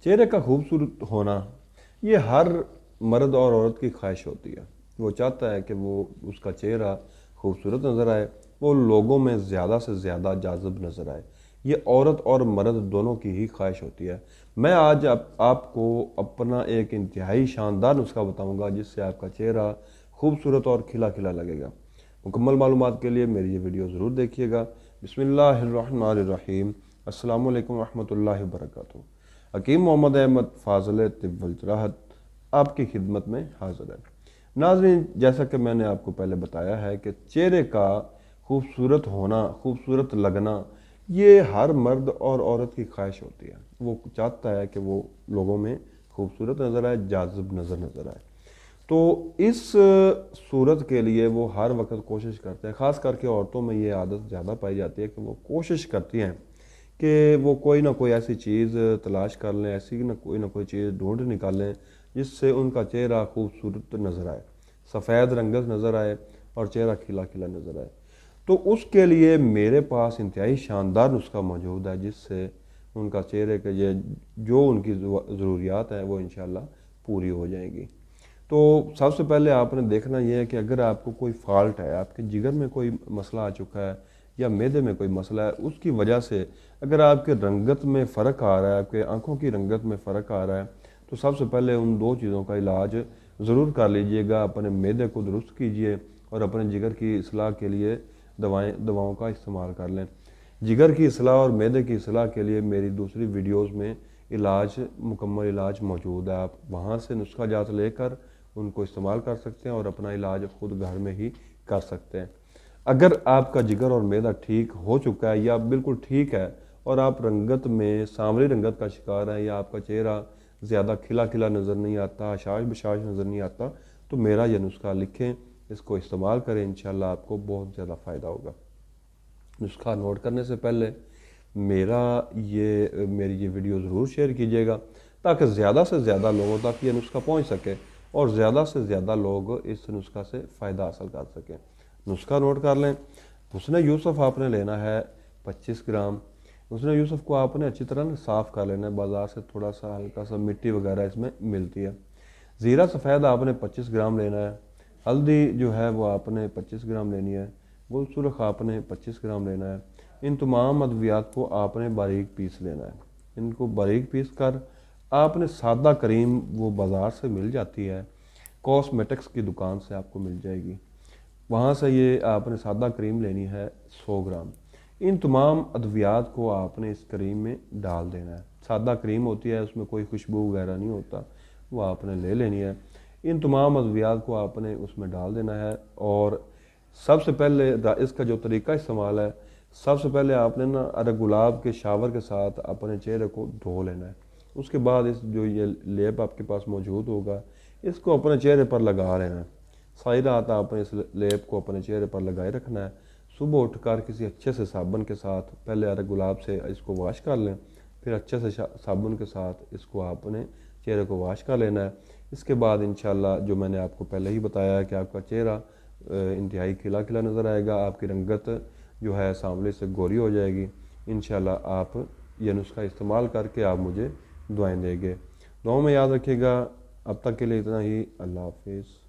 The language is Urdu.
چہرے کا خوبصورت ہونا یہ ہر مرد اور عورت کی خواہش ہوتی ہے۔ وہ چاہتا ہے کہ وہ اس کا چہرہ خوبصورت نظر آئے، وہ لوگوں میں زیادہ سے زیادہ جاذب نظر آئے۔ یہ عورت اور مرد دونوں کی ہی خواہش ہوتی ہے۔ میں آج آپ کو اپنا ایک انتہائی شاندار نسخہ بتاؤں گا جس سے آپ کا چہرہ خوبصورت اور کھلا کھلا لگے گا۔ مکمل معلومات کے لیے میری یہ ویڈیو ضرور دیکھیے گا۔ بسم اللہ الرحمن الرحیم۔ السلام علیکم ورحمۃ اللہ وبرکاتہ۔ حکیم محمد احمد فاضل طب والجراحت آپ کی خدمت میں حاضر ہے۔ ناظرین، جیسا کہ میں نے آپ کو پہلے بتایا ہے کہ چہرے کا خوبصورت ہونا، خوبصورت لگنا یہ ہر مرد اور عورت کی خواہش ہوتی ہے۔ وہ چاہتا ہے کہ وہ لوگوں میں خوبصورت نظر آئے، جاذب نظر آئے۔ تو اس صورت کے لیے وہ ہر وقت کوشش کرتے ہیں، خاص کر کے عورتوں میں یہ عادت زیادہ پائی جاتی ہے کہ وہ کوشش کرتی ہیں کہ وہ کوئی نہ کوئی ایسی چیز تلاش کر لیں، ایسی نہ کوئی چیز ڈھونڈ نکالیں جس سے ان کا چہرہ خوبصورت نظر آئے، سفید رنگت نظر آئے اور چہرہ کھلا کھلا نظر آئے۔ تو اس کے لیے میرے پاس انتہائی شاندار نسخہ موجود ہے جس سے ان کا چہرے کے جو ان کی ضروریات ہیں وہ انشاءاللہ پوری ہو جائیں گی۔ تو سب سے پہلے آپ نے دیکھنا یہ ہے کہ اگر آپ کو کوئی فالٹ ہے، آپ کے جگر میں کوئی مسئلہ آ چکا ہے یا معدے میں کوئی مسئلہ ہے، اس کی وجہ سے اگر آپ کے رنگت میں فرق آ رہا ہے، آپ کے آنکھوں کی رنگت میں فرق آ رہا ہے، تو سب سے پہلے ان دو چیزوں کا علاج ضرور کر لیجئے گا۔ اپنے معدے کو درست کیجئے اور اپنے جگر کی اصلاح کے لیے دواؤں کا استعمال کر لیں۔ جگر کی اصلاح اور معدے کی اصلاح کے لیے میری دوسری ویڈیوز میں مکمل علاج موجود ہے۔ آپ وہاں سے نسخہ جات لے کر ان کو استعمال کر سکتے ہیں اور اپنا علاج خود گھر میں ہی کر سکتے ہیں۔ اگر آپ کا جگر اور معدہ ٹھیک ہو چکا ہے یا بالکل ٹھیک ہے اور آپ رنگت میں سانولی رنگت کا شکار ہیں یا آپ کا چہرہ زیادہ کھلا کھلا نظر نہیں آتا، حشاش بشاش نظر نہیں آتا، تو میرا یہ نسخہ لکھیں، اس کو استعمال کریں، انشاءاللہ آپ کو بہت زیادہ فائدہ ہوگا۔ نسخہ نوٹ کرنے سے پہلے میری یہ ویڈیو ضرور شیئر کیجیے گا تاکہ زیادہ سے زیادہ لوگوں تک یہ نسخہ پہنچ سکے اور زیادہ سے زیادہ لوگ اس نسخہ سے فائدہ حاصل کر سکیں۔ نسخہ نوٹ کر لیں۔ حسن یوسف آپ نے لینا ہے 25 گرام۔ حسن یوسف کو آپ نے اچھی طرح صاف کر لینا ہے، بازار سے تھوڑا سا ہلکا سا مٹی وغیرہ اس میں ملتی ہے۔ زیرہ سفید آپ نے 25 گرام لینا ہے۔ ہلدی جو ہے وہ آپ نے 25 گرام لینی ہے۔ گل سرخ آپ نے 25 گرام لینا ہے۔ ان تمام ادویات کو آپ نے باریک پیس لینا ہے۔ ان کو باریک پیس کر آپ نے سادہ کریم وہ بازار سے مل جاتی ہے، کاسمیٹکس کی دکان سے آپ کو مل جائے گی، وہاں سے یہ آپ نے سادہ کریم لینی ہے 100 گرام۔ ان تمام ادویات کو آپ نے اس کریم میں ڈال دینا ہے۔ سادہ کریم ہوتی ہے، اس میں کوئی خوشبو وغیرہ نہیں ہوتا، وہ آپ نے لے لینی ہے۔ ان تمام ادویات کو آپ نے اس میں ڈال دینا ہے اور سب سے پہلے اس کا جو طریقہ استعمال ہے، سب سے پہلے آپ نے ارگ گلاب کے شاور کے ساتھ اپنے چہرے کو دھو لینا ہے۔ اس کے بعد جو یہ لیپ آپ کے پاس موجود ہوگا اس کو اپنے چہرے پر لگا لینا ہے۔ ساری رات آپ نے اس لیپ کو اپنے چہرے پر لگائے رکھنا ہے۔ صبح اٹھ کر کسی اچھے سے صابن کے ساتھ پہلے ارگ گلاب سے اس کو واش کر لیں، پھر اچھے سے صابن کے ساتھ اس کو آپ نے چہرے کو واش کر لینا ہے۔ اس کے بعد انشاءاللہ جو میں نے آپ کو پہلے ہی بتایا ہے کہ آپ کا چہرہ انتہائی کھلا کھلا نظر آئے گا، آپ کی رنگت جو ہے سانولی سے گوری ہو جائے گی۔ انشاءاللہ آپ یہ نسخہ استعمال کر کے آپ مجھے دعائیں دیں گے۔ دعاؤں میں یاد رکھیے گا۔ اب تک کے لیے اتنا ہی۔ اللہ حافظ۔